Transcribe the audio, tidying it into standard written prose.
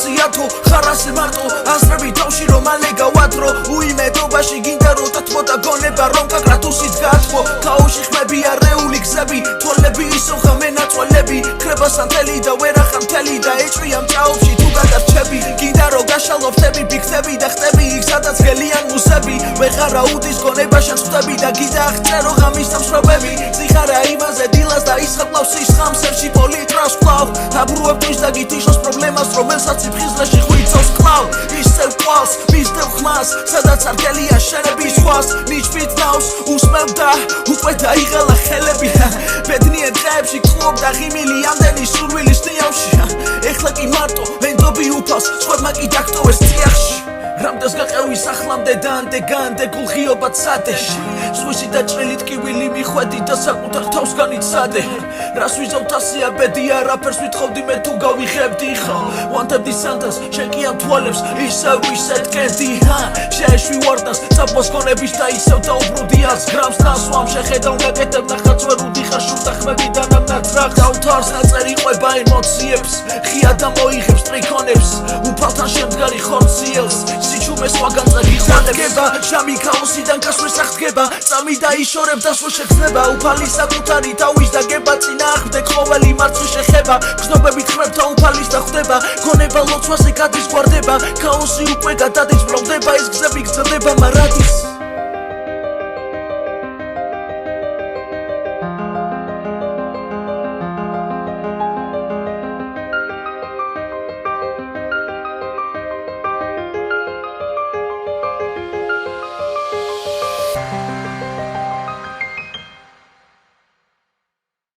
გასია თუ ხარ ასე მარტო აზრები თავში რომ მალე გავადრო უიმედობაში გინდა რომ დათმოდა გონება რომ კაკრატუსით გაათმო ქაოში ხმები არეული გზები თვალები ისო ხამე ნაწვალები ქრებასთან თელი და ვერახან მთელი და ეჭვია მჭაობში თუ გადარჩები გინდა რომ გაშალო φτები ბიქთები და ხტები იქ სადაც გელიან მუსები ვეღარა უდის გონებაშენ ხვდები და გინდა აღწერო ღამის დამსრობები ზიხარა იმაზე დილას და ისხებლავს სისხამს ერში პოლიტრავს კლავ აბრუებ თვით და გითიშოს პრობლემას რომელსაც ციფხიზლეში ხვიცავს კლავ ისევ ყვალს მისდევ ხმას სადაც არ გელია შენების ზღვას ნიჩბით ნავს უსმევ და უკვე დაიღალა ხელები ბედნიერ დღეებში გყლობდა ღიმილი ამდენი სურვილი სნიავში ეხლა კი მარტო ვენდობი უფალს სხვებმა კი დაგტოვეს წიაღში რამდენს გაყევის ახლამდე დაანდეგანდა გულხიობა ცადეში სვისი და ჭრილით კივილი მიხვედი და საკუთარ თავს განიცადე რას ვიზავთ ასე აბედი არაფერს ვითხოვდი მე თუ გავიხებდი ხა ვანთებდი სანდას შენ კი ამ თვალებს ისევ ისეთ კენდი შეეშვი ვარდას წაბოს გონების და ისევ დაუბრუნდი არს გრამს ნასვამ შეხედავ ნაკეთებ ნახაც ვერ უდიხარ შურთა ხმები და ნამნაცრახ დავთავს ნაწერი ყვება ემოციებს ხია და მოიღებს ტრიქონებს უფალთან შემდგარი ხორციელს სიჩუმეს ვაგანზე გიხვალება ჟამი ქაოსიდან გასვეს აღდგება წამი და იშორებ დასვე შეგრძნება უფალი საკუთარი თავის დაგება წინააღმდეგ ყოველი მარცხი შეხება გზნობებით ხრებთა უფალის და ხვდება გონება ლოცვაზე გადის გვარდება ქაოსი უკვე გადადის ბრალდება ეს გზები გრძელდება მარადის